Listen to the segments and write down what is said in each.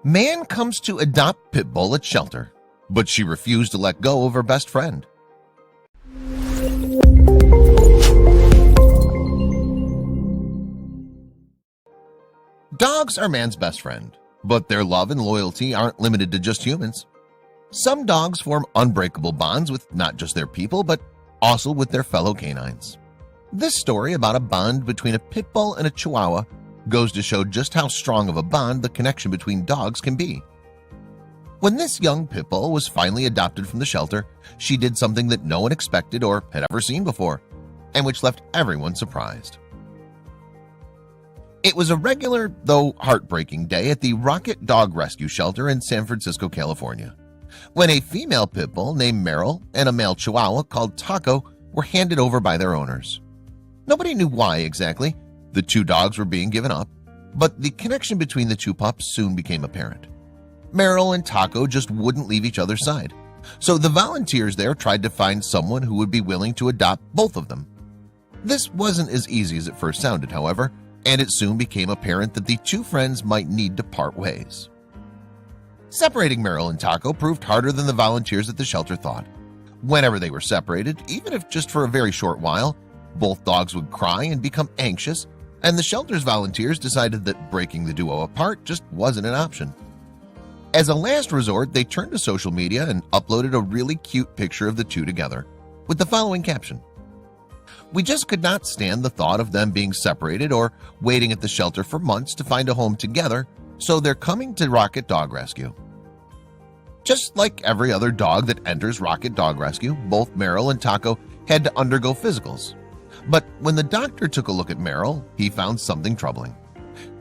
Man comes to adopt pit bull at shelter, but she refused to let go of her best friend. Dogs are man's best friend, but their love and loyalty aren't limited to just humans. Some dogs form unbreakable bonds with not just their people, but also with their fellow canines. This story about a bond between a pit bull and a chihuahua goes to show just how strong of a bond the connection between dogs can be. When this young pit bull was finally adopted from the shelter, she did something that no one expected or had ever seen before, and which left everyone surprised. It was a regular, though heartbreaking day at the Rocket Dog Rescue Shelter in San Francisco, California, when a female pit bull named Meryl and a male chihuahua called Taco were handed over by their owners. Nobody knew why exactly the two dogs were being given up, but the connection between the two pups soon became apparent. Meryl and Taco just wouldn't leave each other's side, so the volunteers there tried to find someone who would be willing to adopt both of them. This wasn't as easy as it first sounded, however, and it soon became apparent that the two friends might need to part ways. Separating Meryl and Taco proved harder than the volunteers at the shelter thought. Whenever they were separated, even if just for a very short while, both dogs would cry and become anxious, and the shelter's volunteers decided that breaking the duo apart just wasn't an option. As a last resort, they turned to social media and uploaded a really cute picture of the two together with the following caption: "We just could not stand the thought of them being separated or waiting at the shelter for months to find a home together, so they're coming to Rocket Dog Rescue." Just like every other dog that enters Rocket Dog Rescue, both Meryl and Taco had to undergo physicals. But when the doctor took a look at Meryl, he found something troubling.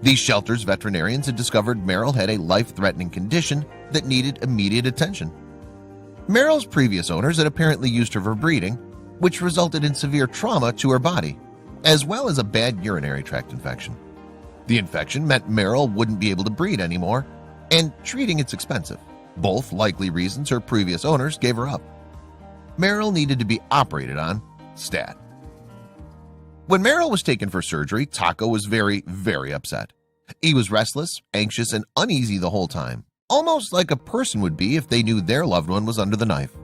The shelter's veterinarians had discovered Meryl had a life-threatening condition that needed immediate attention. Meryl's previous owners had apparently used her for breeding, which resulted in severe trauma to her body, as well as a bad urinary tract infection. The infection meant Meryl wouldn't be able to breed anymore, and treating it's expensive, both likely reasons her previous owners gave her up. Meryl needed to be operated on stat. When Meryl was taken for surgery, Taco was very upset. He was restless, anxious, and uneasy the whole time, almost like a person would be if they knew their loved one was under the knife.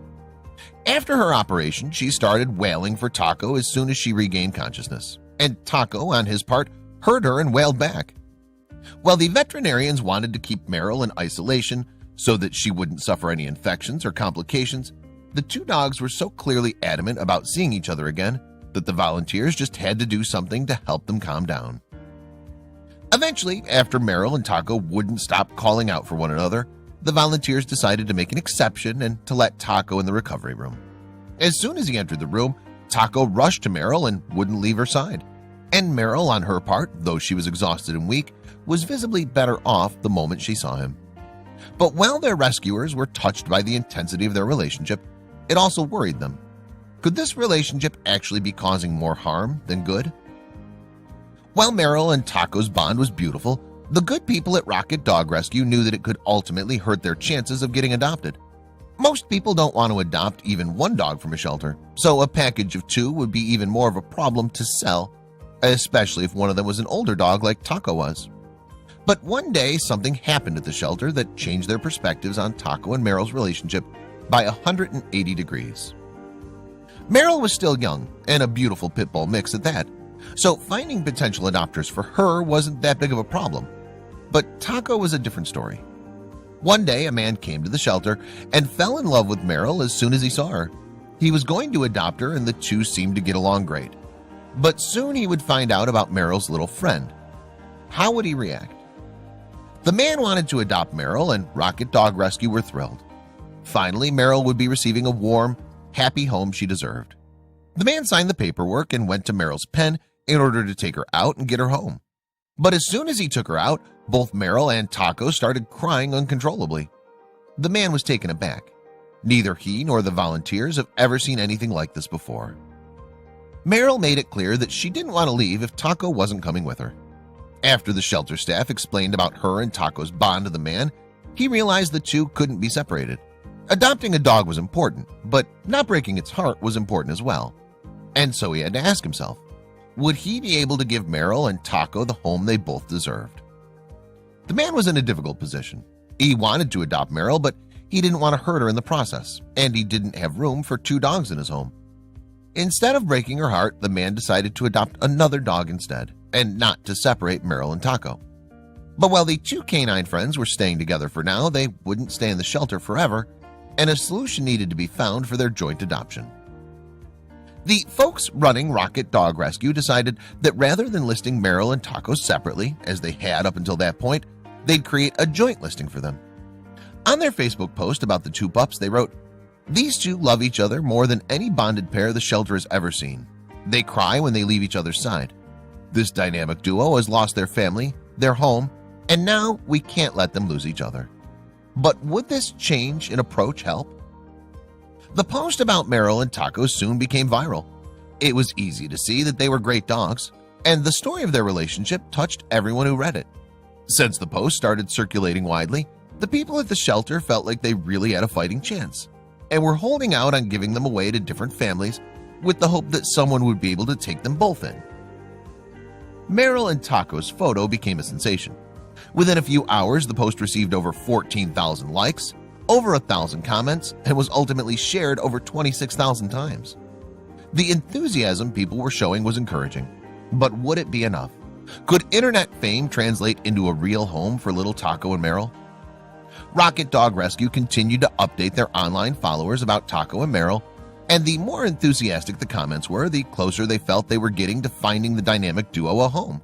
After her operation, she started wailing for Taco as soon as she regained consciousness, and Taco, on his part, heard her and wailed back. While the veterinarians wanted to keep Meryl in isolation so that she wouldn't suffer any infections or complications, the two dogs were so clearly adamant about seeing each other again that the volunteers just had to do something to help them calm down. Eventually, after Meryl and Taco wouldn't stop calling out for one another, the volunteers decided to make an exception and to let Taco in the recovery room. As soon as he entered the room, Taco rushed to Meryl and wouldn't leave her side. And Meryl, on her part, though she was exhausted and weak, was visibly better off the moment she saw him. But while their rescuers were touched by the intensity of their relationship, it also worried them. Could this relationship actually be causing more harm than good? While Meryl and Taco's bond was beautiful, the good people at Rocket Dog Rescue knew that it could ultimately hurt their chances of getting adopted. Most people don't want to adopt even one dog from a shelter, so a package of two would be even more of a problem to sell, especially if one of them was an older dog like Taco was. But one day, something happened at the shelter that changed their perspectives on Taco and Meryl's relationship by 180 degrees. Meryl was still young and a beautiful pit bull mix at that, so finding potential adopters for her wasn't that big of a problem. But Taco was a different story. One day, a man came to the shelter and fell in love with Meryl as soon as he saw her. He was going to adopt her, and the two seemed to get along great. But soon he would find out about Meryl's little friend. How would he react? The man wanted to adopt Meryl, and Rocket Dog Rescue were thrilled. Finally, Meryl would be receiving a warm, happy home she deserved. The man signed the paperwork and went to Meryl's pen in order to take her out and get her home. But as soon as he took her out, both Meryl and Taco started crying uncontrollably. The man was taken aback. Neither he nor the volunteers have ever seen anything like this before. Meryl made it clear that she didn't want to leave if Taco wasn't coming with her. After the shelter staff explained about her and Taco's bond to the man, he realized the two couldn't be separated. Adopting a dog was important, but not breaking its heart was important as well. And so he had to ask himself, would he be able to give Meryl and Taco the home they both deserved? The man was in a difficult position. He wanted to adopt Meryl, but he didn't want to hurt her in the process, and he didn't have room for 2 dogs in his home. Instead of breaking her heart, the man decided to adopt another dog instead, and not to separate Meryl and Taco. But while the 2 canine friends were staying together for now, they wouldn't stay in the shelter forever, and a solution needed to be found for their joint adoption. The folks running Rocket Dog Rescue decided that rather than listing Meryl and Taco separately, as they had up until that point, they'd create a joint listing for them. On their Facebook post about the 2 pups, they wrote, "These 2 love each other more than any bonded pair the shelter has ever seen. They cry when they leave each other's side. This dynamic duo has lost their family, their home, and now we can't let them lose each other." But would this change in approach help? The post about Meryl and Taco soon became viral. It was easy to see that they were great dogs, and the story of their relationship touched everyone who read it. Since the post started circulating widely, the people at the shelter felt like they really had a fighting chance, and were holding out on giving them away to different families with the hope that someone would be able to take them both in. Meryl and Taco's photo became a sensation. Within a few hours, the post received over 14,000 likes, over 1,000 comments, and was ultimately shared over 26,000 times. The enthusiasm people were showing was encouraging, but would it be enough? Could internet fame translate into a real home for little Taco and Meryl? Rocket Dog Rescue continued to update their online followers about Taco and Meryl, and the more enthusiastic the comments were, the closer they felt they were getting to finding the dynamic duo a home.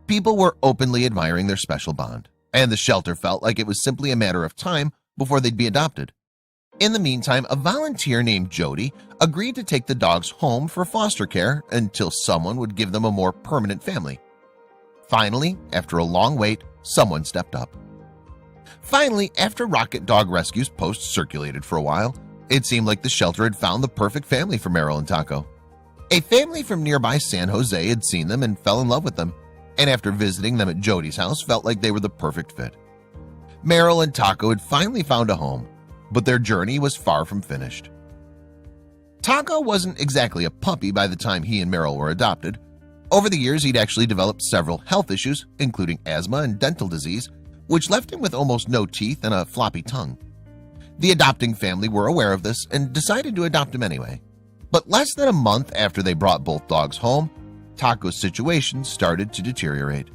People were openly admiring their special bond, and the shelter felt like it was simply a matter of time before they'd be adopted. In the meantime, a volunteer named Jody agreed to take the dogs home for foster care until someone would give them a more permanent family. Finally, after a long wait, someone stepped up. Finally, after Rocket Dog Rescue's post circulated for a while, it seemed like the shelter had found the perfect family for Meryl and Taco. A family from nearby San Jose had seen them and fell in love with them, and after visiting them at Jody's house, felt like they were the perfect fit. Meryl and Taco had finally found a home, but their journey was far from finished. Taco wasn't exactly a puppy by the time he and Meryl were adopted. Over the years, he'd actually developed several health issues, including asthma and dental disease, which left him with almost no teeth and a floppy tongue. The adopting family were aware of this and decided to adopt him anyway. But less than a month after they brought both dogs home, Taco's situation started to deteriorate.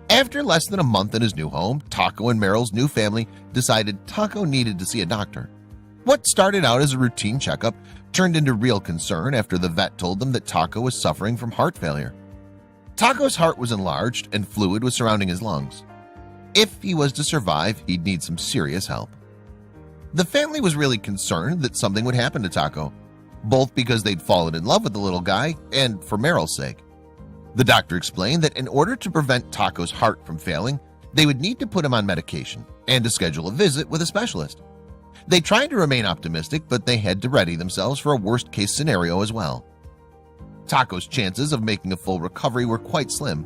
After less than a month in his new home, Taco and Meryl's new family decided Taco needed to see a doctor. What started out as a routine checkup turned into real concern after the vet told them that Taco was suffering from heart failure. Taco's heart was enlarged and fluid was surrounding his lungs. If he was to survive, he'd need some serious help. The family was really concerned that something would happen to Taco, both because they'd fallen in love with the little guy and for Meryl's sake. The doctor explained that in order to prevent Taco's heart from failing, they would need to put him on medication and to schedule a visit with a specialist. They tried to remain optimistic, but they had to ready themselves for a worst-case scenario as well. Taco's chances of making a full recovery were quite slim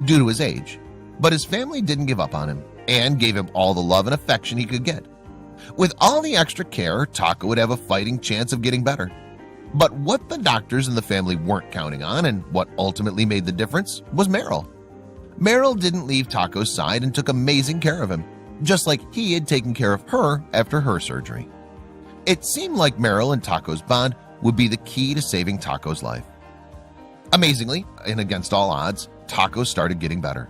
due to his age, but his family didn't give up on him and gave him all the love and affection he could get. With all the extra care, Taco would have a fighting chance of getting better. But what the doctors and the family weren't counting on, and what ultimately made the difference, was Meryl. Meryl didn't leave Taco's side and took amazing care of him, just like he had taken care of her after her surgery. It seemed like Meryl and Taco's bond would be the key to saving Taco's life. Amazingly, and against all odds, Taco started getting better.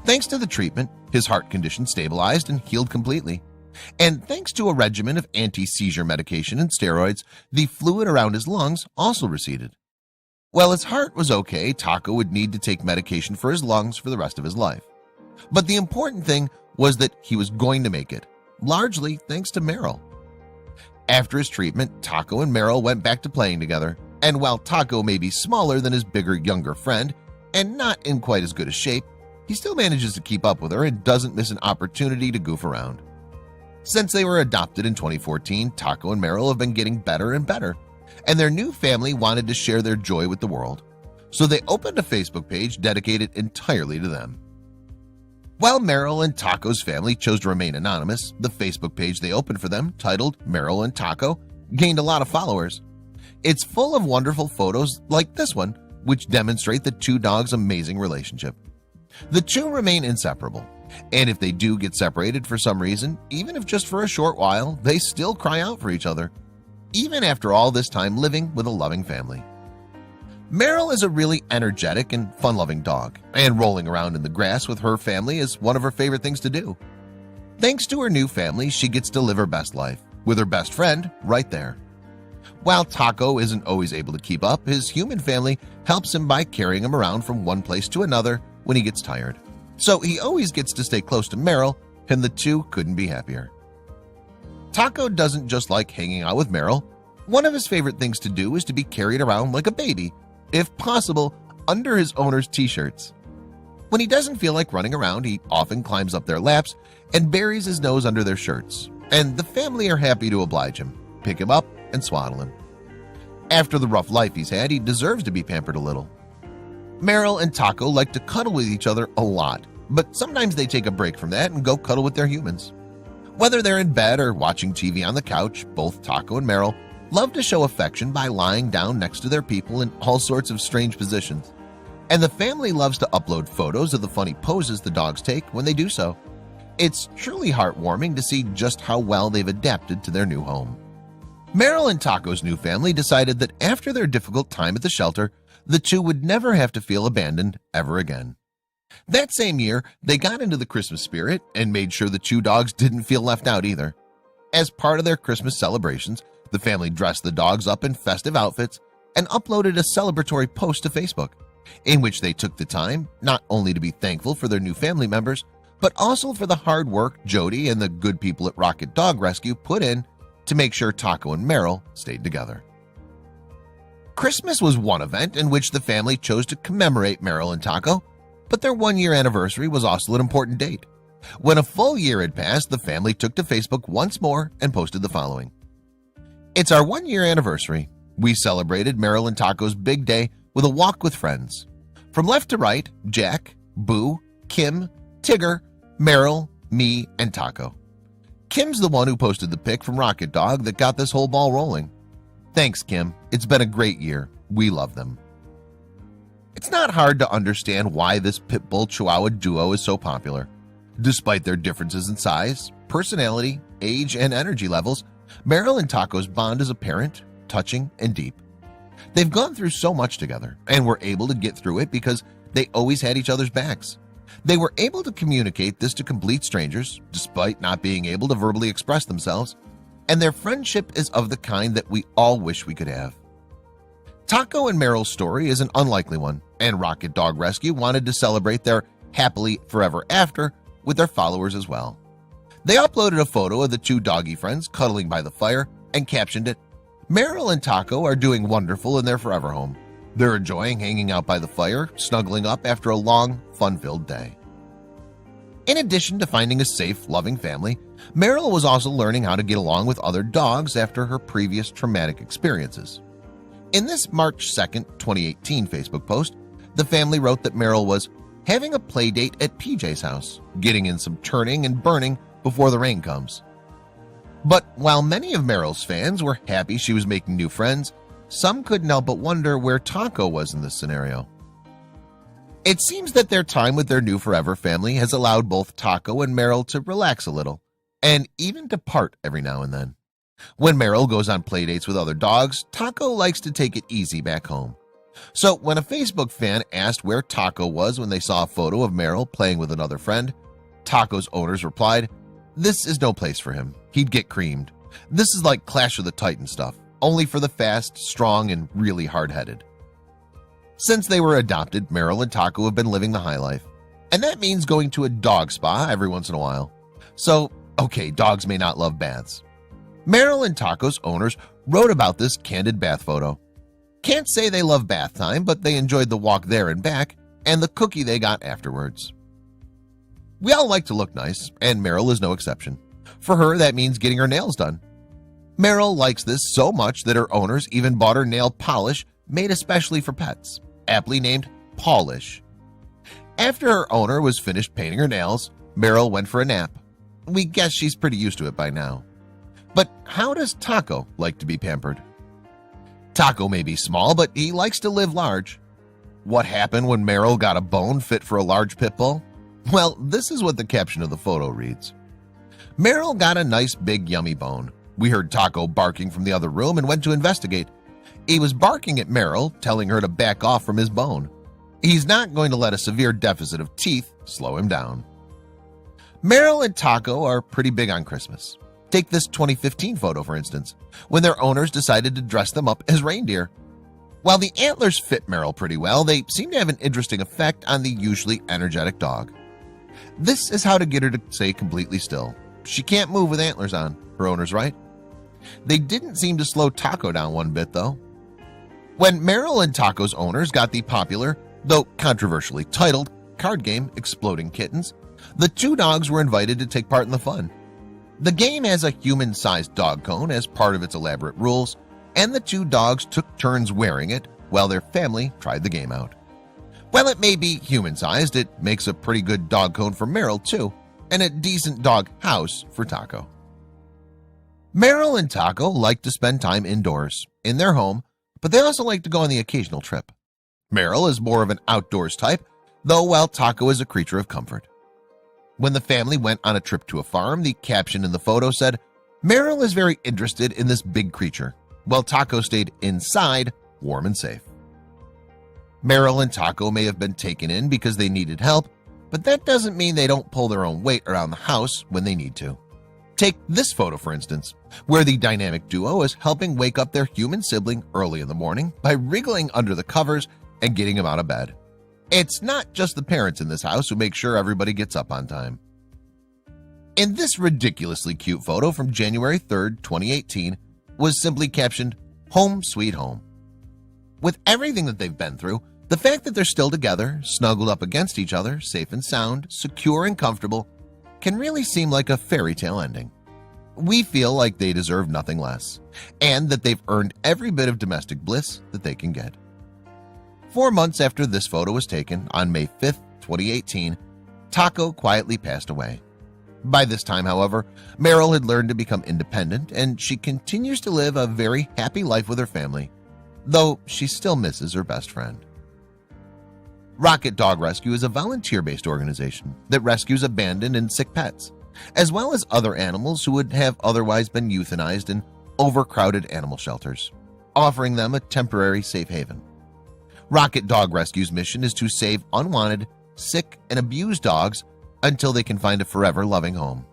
Thanks to the treatment, his heart condition stabilized and healed completely. And thanks to a regimen of anti-seizure medication and steroids, the fluid around his lungs also receded. While his heart was okay, Taco would need to take medication for his lungs for the rest of his life. But the important thing was that he was going to make it, largely thanks to Meryl. After his treatment, Taco and Meryl went back to playing together, and while Taco may be smaller than his bigger, younger friend and not in quite as good a shape, he still manages to keep up with her and doesn't miss an opportunity to goof around. Since they were adopted in 2014, Taco and Meryl have been getting better and better, and their new family wanted to share their joy with the world, so they opened a Facebook page dedicated entirely to them. While Meryl and Taco's family chose to remain anonymous, the Facebook page they opened for them, titled Meryl and Taco, gained a lot of followers. It's full of wonderful photos like this one, which demonstrate the 2 dogs' amazing relationship. The 2 remain inseparable, And if they do get separated for some reason, even if just for a short while, they still cry out for each other, even after all this time living with a loving family. Meryl is a really energetic and fun-loving dog, and rolling around in the grass with her family is one of her favorite things to do. Thanks to her new family, she gets to live her best life, with her best friend right there. While Taco isn't always able to keep up, his human family helps him by carrying him around from one place to another when he gets tired. So he always gets to stay close to Meryl, and the two couldn't be happier. Taco doesn't just like hanging out with Meryl. One of his favorite things to do is to be carried around like a baby, if possible, under his owner's t-shirts. When he doesn't feel like running around, he often climbs up their laps and buries his nose under their shirts, and the family are happy to oblige him, pick him up, and swaddle him. After the rough life he's had, he deserves to be pampered a little. Meryl and Taco like to cuddle with each other a lot, but sometimes they take a break from that and go cuddle with their humans. Whether they're in bed or watching TV on the couch, both Taco and Meryl love to show affection by lying down next to their people in all sorts of strange positions. And the family loves to upload photos of the funny poses the dogs take when they do so. It's truly heartwarming to see just how well they've adapted to their new home. Meryl and Taco's new family decided that after their difficult time at the shelter, the two would never have to feel abandoned ever again. That same year, they got into the Christmas spirit and made sure the two dogs didn't feel left out either. As part of their Christmas celebrations, the family dressed the dogs up in festive outfits and uploaded a celebratory post to Facebook, in which they took the time not only to be thankful for their new family members, but also for the hard work Jody and the good people at Rocket Dog Rescue put in to make sure Taco and Meryl stayed together. Christmas was one event in which the family chose to commemorate Meryl and Taco, but their one-year anniversary was also an important date. When a full year had passed, the family took to Facebook once more and posted the following. It's our one-year anniversary. We celebrated Meryl and Taco's big day with a walk with friends. From left to right, Jack, Boo, Kim, Tigger, Meryl, me, and Taco. Kim's the one who posted the pic from Rocket Dog that got this whole ball rolling. Thanks, Kim. It's been a great year. We love them. It's not hard to understand why this pit bull chihuahua duo is so popular. Despite their differences in size, personality, age, and energy levels, Meryl and Taco's bond is apparent, touching, and deep. They've gone through so much together and were able to get through it because they always had each other's backs. They were able to communicate this to complete strangers, despite not being able to verbally express themselves, and their friendship is of the kind that we all wish we could have. Taco and Meryl's story is an unlikely one, and Rocket Dog Rescue wanted to celebrate their happily forever after with their followers as well. They uploaded a photo of the two doggy friends cuddling by the fire and captioned it, Meryl and Taco are doing wonderful in their forever home. They're enjoying hanging out by the fire, snuggling up after a long, fun-filled day. In addition to finding a safe, loving family, Meryl was also learning how to get along with other dogs after her previous traumatic experiences. In this March 2nd, 2018 Facebook post, the family wrote that Meryl was having a play date at PJ's house, getting in some turning and burning before the rain comes. But while many of Meryl's fans were happy she was making new friends, some couldn't help but wonder where Taco was in this scenario. It seems that their time with their new forever family has allowed both Taco and Meryl to relax a little, and even to part every now and then. When Meryl goes on playdates with other dogs, Taco likes to take it easy back home. So when a Facebook fan asked where Taco was when they saw a photo of Meryl playing with another friend, Taco's owners replied, "This is no place for him. He'd get creamed. This is like Clash of the Titans stuff, only for the fast, strong, and really hard-headed." Since they were adopted, Meryl and Taco have been living the high life, and that means going to a dog spa every once in a while. So, okay, dogs may not love baths. Meryl and Taco's owners wrote about this candid bath photo. Can't say they love bath time, but they enjoyed the walk there and back and the cookie they got afterwards. We all like to look nice, and Meryl is no exception. For her, that means getting her nails done. Meryl likes this so much that her owners even bought her nail polish made especially for pets, aptly named Polish. After her owner was finished painting her nails, Meryl went for a nap. We guess she's pretty used to it by now. But how does Taco like to be pampered? Taco may be small, but he likes to live large. What happened when Meryl got a bone fit for a large pit bull? Well, this is what the caption of the photo reads. Meryl got a nice big yummy bone. We heard Taco barking from the other room and went to investigate. He was barking at Meryl, telling her to back off from his bone. He's not going to let a severe deficit of teeth slow him down. Meryl and Taco are pretty big on Christmas. Take this 2015 photo, for instance, when their owners decided to dress them up as reindeer. While the antlers fit Meryl pretty well, they seem to have an interesting effect on the usually energetic dog. This is how to get her to stay completely still. She can't move with antlers on, her owners right. They didn't seem to slow Taco down one bit, though. When Meryl and Taco's owners got the popular, though controversially titled, card game Exploding Kittens, the two dogs were invited to take part in the fun. The game has a human-sized dog cone as part of its elaborate rules, and the two dogs took turns wearing it while their family tried the game out. While it may be human-sized, it makes a pretty good dog cone for Meryl too, and a decent dog house for Taco. Meryl and Taco like to spend time indoors, in their home, but they also like to go on the occasional trip. Meryl is more of an outdoors type, though while Taco is a creature of comfort. When the family went on a trip to a farm, the caption in the photo said, Meryl is very interested in this big creature, while Taco stayed inside, warm and safe. Meryl and Taco may have been taken in because they needed help, but that doesn't mean they don't pull their own weight around the house when they need to. Take this photo, for instance, where the dynamic duo is helping wake up their human sibling early in the morning by wriggling under the covers and getting him out of bed. It's not just the parents in this house who make sure everybody gets up on time. In this ridiculously cute photo from January 3rd, 2018, was simply captioned, Home Sweet Home. With everything that they've been through, the fact that they're still together, snuggled up against each other, safe and sound, secure and comfortable, can really seem like a fairy tale ending. We feel like they deserve nothing less, and that they've earned every bit of domestic bliss that they can get. 4 months after this photo was taken, on May 5th, 2018, Taco quietly passed away. By this time, however, Meryl had learned to become independent, and she continues to live a very happy life with her family, though she still misses her best friend. Rocket Dog Rescue is a volunteer-based organization that rescues abandoned and sick pets, as well as other animals who would have otherwise been euthanized in overcrowded animal shelters, offering them a temporary safe haven. Rocket Dog Rescue's mission is to save unwanted, sick, and abused dogs until they can find a forever loving home.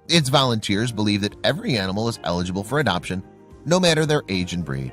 Its volunteers believe that every animal is eligible for adoption, no matter their age and breed.